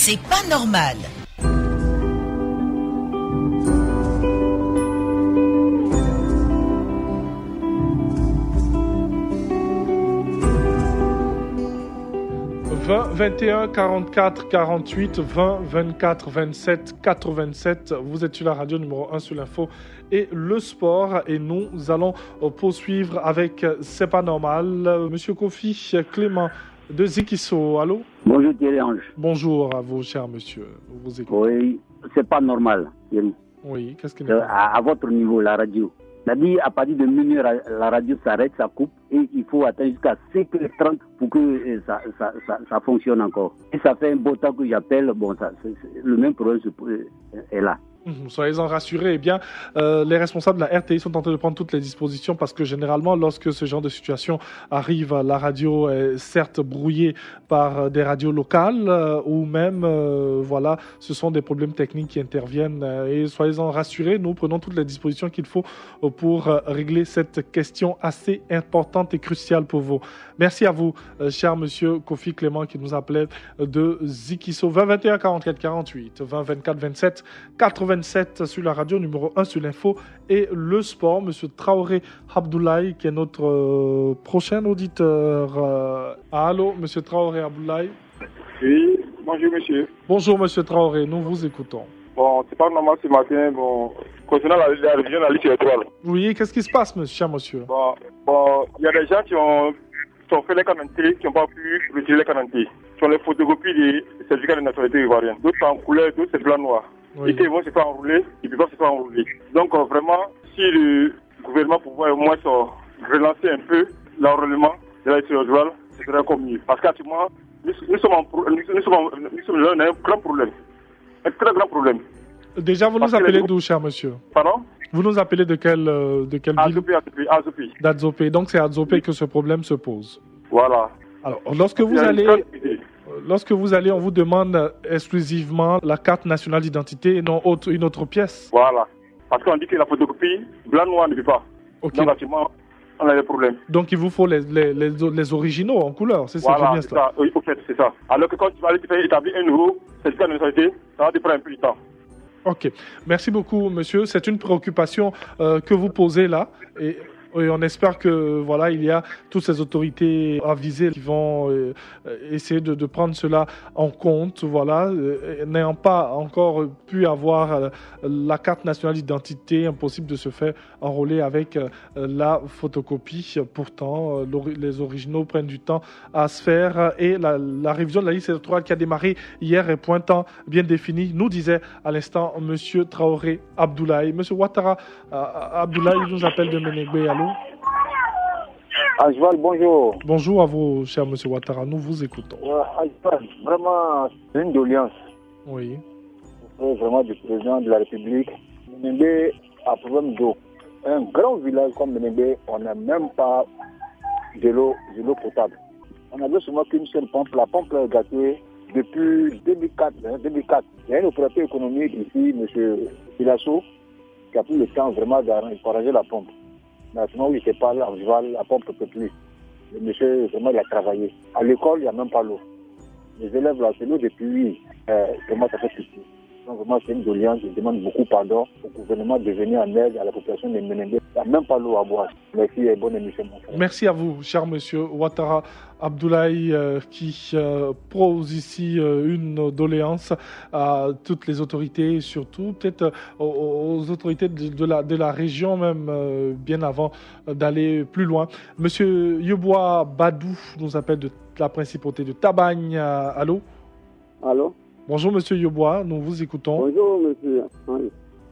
C'est pas normal. « 20 21 44 48 20 24 27 87. Vous êtes sur la radio numéro 1 sur l'info et le sport. Et nous allons poursuivre avec C'est pas normal. Monsieur Kofi Clément de Zikiso. Allô? Bonjour Thierry Ange. Bonjour à vous, cher monsieur. Vous écoutez. Oui, c'est pas normal, Thierry. Oui, qu'est-ce qu'il est à votre niveau, la radio. C'est-à-dire, à partir de minuit, la radio s'arrête, ça coupe, et il faut attendre jusqu'à 5h30 pour que ça fonctionne encore. Et ça fait un beau temps que j'appelle, bon, le même problème est là. Soyez-en rassurés. Eh bien, les responsables de la RTI sont en train de prendre toutes les dispositions parce que généralement, lorsque ce genre de situation arrive, la radio est certes brouillée par des radios locales ou même, voilà, ce sont des problèmes techniques qui interviennent. Et soyez-en rassurés, nous prenons toutes les dispositions qu'il faut pour régler cette question assez importante et cruciale pour vous. Merci à vous, cher monsieur Kofi Clément, qui nous appelait de Zikiso. 20 21 44 48, 20 24 27 87 sur la radio numéro 1 sur l'info et le sport. Monsieur Traoré Abdoulaye, qui est notre prochain auditeur. Allô, monsieur Traoré Abdoulaye. Oui, bonjour monsieur. Bonjour monsieur Traoré, nous vous écoutons. Bon, c'est pas normal ce matin, bon, concernant la révision de la liste électorale. Oui, qu'est-ce qui se passe, cher monsieur? Bon, il y a des gens qui ont fait les canantés, qui n'ont pas pu retirer les canantés. Qui ont les photocopies des certificats de nationalité ivoirienne. D'autres sont en couleur, d'autres c'est blanc-noir. Oui. Et qu'ils vont se faire enrouler, ils ne peuvent pas se faire enrouler. Donc vraiment, si le gouvernement pouvait au moins relancer un peu l'enrôlement de la liste électorale, ce serait comme mieux. Parce qu'actuellement, nous sommes dans un grand problème. Un très grand problème. Déjà, vous nous appelez d'où, cher monsieur? Pardon? Vous nous appelez de quelle ville? Azopé. D'Azopé. Donc c'est à Azopé que ce problème se pose. Voilà. Alors, lorsque vous allez, on vous demande exclusivement la carte nationale d'identité et non une autre pièce. Voilà. Parce qu'on dit que la photocopie blanc-noir ne peut pas. Okay. Donc, actuellement, on a des problèmes. Donc, il vous faut les originaux en couleur, c'est voilà, bien ça. Oui, au fait, c'est ça. Alors que quand tu vas aller te faire établir un nouveau certificat de nationalité, ça va te prendre un peu de temps. Ok. Merci beaucoup, monsieur. C'est une préoccupation que vous posez là. Et on espère que voilà, il y a toutes ces autorités avisées qui vont essayer de prendre cela en compte. Voilà, n'ayant pas encore pu avoir la carte nationale d'identité, impossible de se faire enrôler avec la photocopie. Pourtant, les originaux prennent du temps à se faire et la révision de la liste électorale qui a démarré hier est pointant bien définie, nous disait à l'instant monsieur Traoré Abdoulaye. Monsieur Ouattara Abdoulaye nous appelle de Ménégbé. Allô? Ajval, bonjour. Bonjour à vous, cher monsieur Ouattara, nous vous écoutons. Ajval, vraiment, c'est une doléance. Oui. Vraiment du président de la République. Ménégbé a problème d'eau. Un grand village comme Ménégbé, on n'a même pas de l'eau potable. On avait seulement qu'une seule pompe. La pompe est gâtée depuis 2004. Il y a une opérateur économique ici, M. Pilasso, qui a pris le temps vraiment d'arranger la pompe. Maintenant, il ne sait pas, la pompe ne peut plus. Le monsieur, vraiment, il a travaillé. À l'école, il n'y a même pas l'eau. Les élèves, là, c'est l'eau depuis, vraiment, ça fait pitié. Donc, vraiment, c'est une doléance. Je demande beaucoup pardon au gouvernement de venir en aide à la population de Ménégbé. Il n'y a même pas l'eau à boire. Merci et bonne émission, mon frère. Merci à vous, cher monsieur Ouattara Abdoulaye, qui pose ici une doléance à toutes les autorités, surtout peut-être aux autorités de la région même, bien avant d'aller plus loin. Monsieur Yeboah Badou nous appelle de la principauté de Tabagne. Allô? Allô? Bonjour monsieur Yeboah, nous vous écoutons. Bonjour monsieur.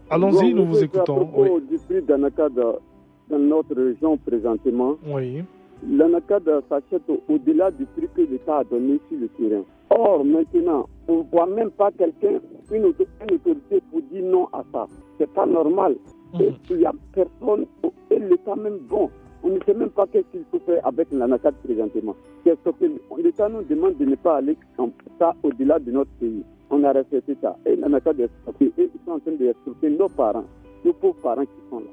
Allons-y, nous vous écoutons. À propos du prix d'Anacad dans notre région présentement. Oui. L'Anacad s'achète au-delà du prix que l'État a donné sur le terrain. Or, maintenant, on ne voit même pas quelqu'un, une autorité pour dire non à ça. C'est pas normal. Et il n'y a personne, et l'État même bon. On ne sait même pas qu'est-ce qu'il faut faire avec l'Anacad présentement. L'État nous demande de ne pas aller comme ça au-delà de notre pays. On a respecté ça. Et l'Anacad est stocké. Et ils sont en train d'exploiter nos parents, nos pauvres parents qui sont là.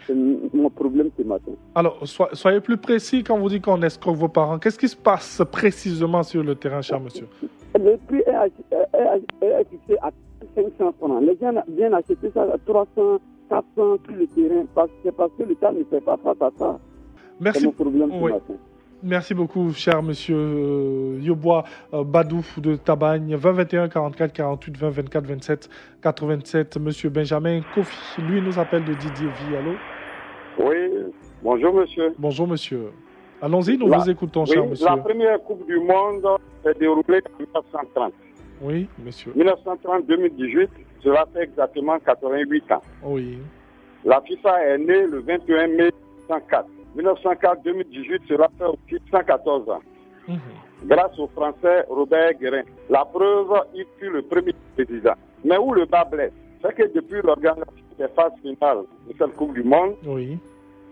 C'est mon problème ce matin. Alors, soyez plus précis quand vous dites qu'on escroque vos parents. Qu'est-ce qui se passe précisément sur le terrain, cher monsieur? Le prix est 500 francs. Les gens viennent acheter ça à 300, 400 sur le terrain. C'est parce que l'État ne fait pas face à ça. Merci. C'est mon problème ce Oui. matin. Merci beaucoup, cher monsieur Yobois Badou de Tabagne. 20 21 44 48 20 24 27 87. Monsieur Benjamin Kofi, lui, nous appelle de Didier V. Allô? Oui, bonjour monsieur. Bonjour, monsieur. Allons-y, nous La- vous écoutons, cher Oui, monsieur. la première Coupe du Monde s'est déroulée en 1930. Oui, monsieur. 1930-2018, cela fait exactement 88 ans. Oui. La FIFA est née le 21 mai 1904. 1904-2018, cela fait aussi 114 ans. Mhm. Grâce au Français Robert Guérin. La preuve, il fut le premier président. Mais où le bas blesse, c'est que depuis l'organisation des phases finales de cette Coupe du Monde, Oui.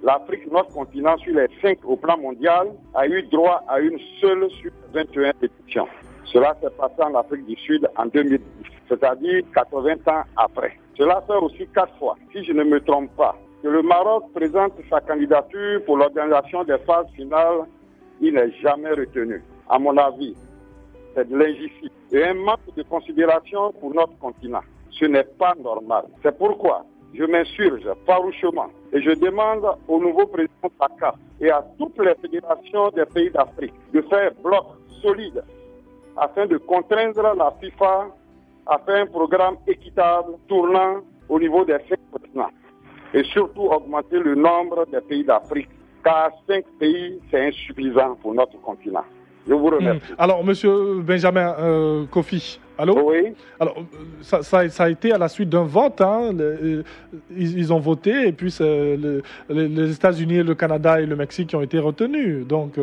l'Afrique, notre continent, sur les 5 au plan mondial, a eu droit à une seule sur 21 éditions. Cela s'est passé en Afrique du Sud en 2010, c'est-à-dire 80 ans après. Cela fait aussi 4 fois, si je ne me trompe pas, que le Maroc présente sa candidature pour l'organisation des phases finales. Il n'est jamais retenu. À mon avis, c'est de l'injustice et un manque de considération pour notre continent. Ce n'est pas normal. C'est pourquoi je m'insurge farouchement et je demande au nouveau président de la CAF et à toutes les fédérations des pays d'Afrique de faire bloc solide afin de contraindre la FIFA à faire un programme équitable tournant au niveau des 5 continents et surtout augmenter le nombre des pays d'Afrique, car 5 pays, c'est insuffisant pour notre continent. Je vous remercie. Alors, monsieur Benjamin Kofi, allô? Oui. Alors, ça a été à la suite d'un vote. Hein, ils ont voté et puis c'est les États-Unis, le Canada et le Mexique qui ont été retenus. Donc,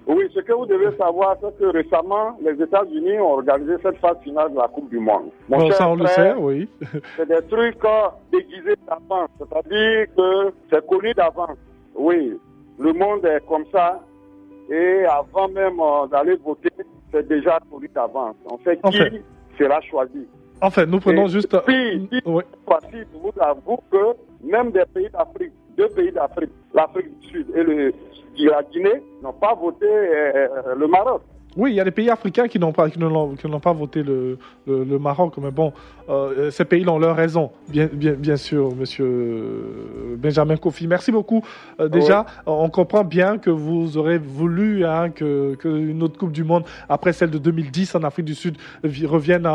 Oui, ce que vous devez savoir, c'est que récemment, les États-Unis ont organisé cette phase finale de la Coupe du Monde. Mon bon, cher ça, on le frère, sait, oui. c'est des trucs déguisés d'avance, c'est-à-dire que c'est connu d'avance. Oui, le monde est comme ça. Et avant même d'aller voter, c'est déjà connu d'avance. On sait qui sera choisi. En fait, nous prenons juste... Puis, oui. je vous avoue que même des pays d'Afrique, 2 pays d'Afrique, l'Afrique du Sud et la Guinée, n'ont pas voté le Maroc. Oui, il y a des pays africains qui n'ont pas voté le Maroc, mais bon, ces pays ont leur raison, bien sûr, monsieur Benjamin Kofi. Merci beaucoup. Déjà, on comprend bien que vous aurez voulu qu'une autre Coupe du Monde, après celle de 2010 en Afrique du Sud, revienne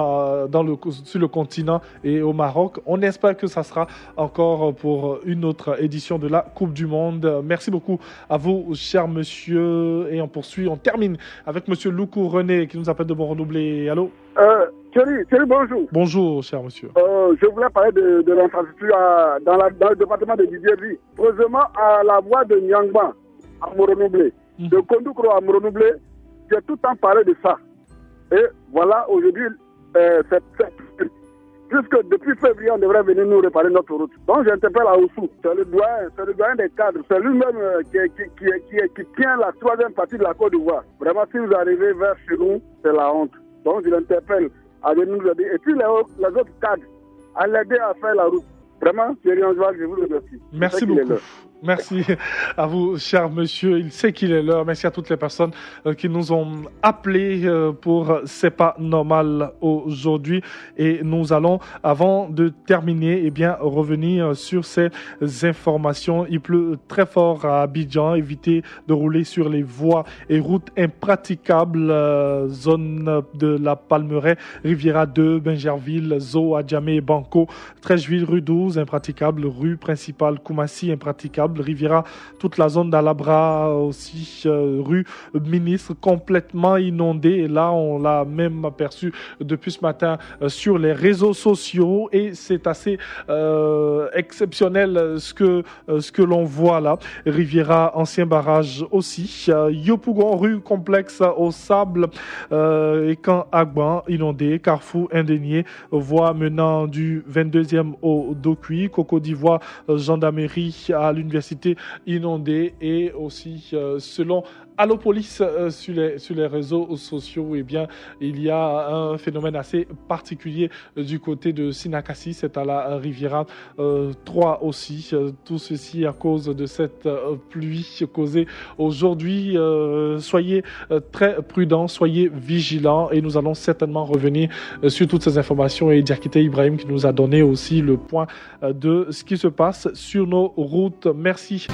sur le continent et au Maroc. On espère que ça sera encore pour une autre édition de la Coupe du Monde. Merci beaucoup à vous, cher monsieur. Et on poursuit, on termine avec monsieur Loukou René qui nous appelle de Bon-Renouvelé. Allô? Thierry, bonjour. Bonjour, cher monsieur. Je voulais parler de l'infrastructure dans le département de Didier-Vie. Précisément à la voie de Nyangban, à Moronoublé. De Kondoukro à Moronoublé, j'ai tout le temps parlé de ça. Et voilà, aujourd'hui, puisque depuis février, on devrait venir nous réparer notre route. Donc j'interpelle à Oussou, c'est le doyen des cadres, c'est lui-même qui tient la 3e partie de la Côte d'Ivoire. Vraiment, si vous arrivez vers chez nous, c'est la honte. Donc je l'interpelle à venir nous aider. Et puis les autres cadres, à l'aider à faire la route. Vraiment, Thierry Angeval, je vous remercie. Merci beaucoup. Merci à vous, cher monsieur. Il sait qu'il est l'heure. Merci à toutes les personnes qui nous ont appelés pour C'est pas normal aujourd'hui. Et nous allons, avant de terminer, revenir sur ces informations. Il pleut très fort à Abidjan. Évitez de rouler sur les voies et routes impraticables. Zone de la Palmeraie, Riviera 2, Bingerville, Zo, Adjamé et Banco. 13 juillet, rue 12, impraticable. Rue principale, Koumassi, impraticable. Riviera, toute la zone d'Alabra aussi, rue Ministre, complètement inondée. Et là, on l'a même aperçu depuis ce matin sur les réseaux sociaux. Et c'est assez exceptionnel ce que l'on voit là. Riviera, ancien barrage aussi. Yopougon, rue Complexe au Sable et Camp Agban, inondé. Carrefour indénié, voie menant du 22e au Dokui. Coco d'Ivoire, gendarmerie à l'université inondée. Et aussi, selon Allo Police sur les réseaux sociaux, eh bien, il y a un phénomène assez particulier du côté de Sinakasi, c'est à la Riviera 3 aussi. Tout ceci à cause de cette pluie causée aujourd'hui. Soyez très prudents, soyez vigilants et nous allons certainement revenir sur toutes ces informations et Diakite Ibrahim qui nous a donné aussi le point de ce qui se passe sur nos routes. Merci.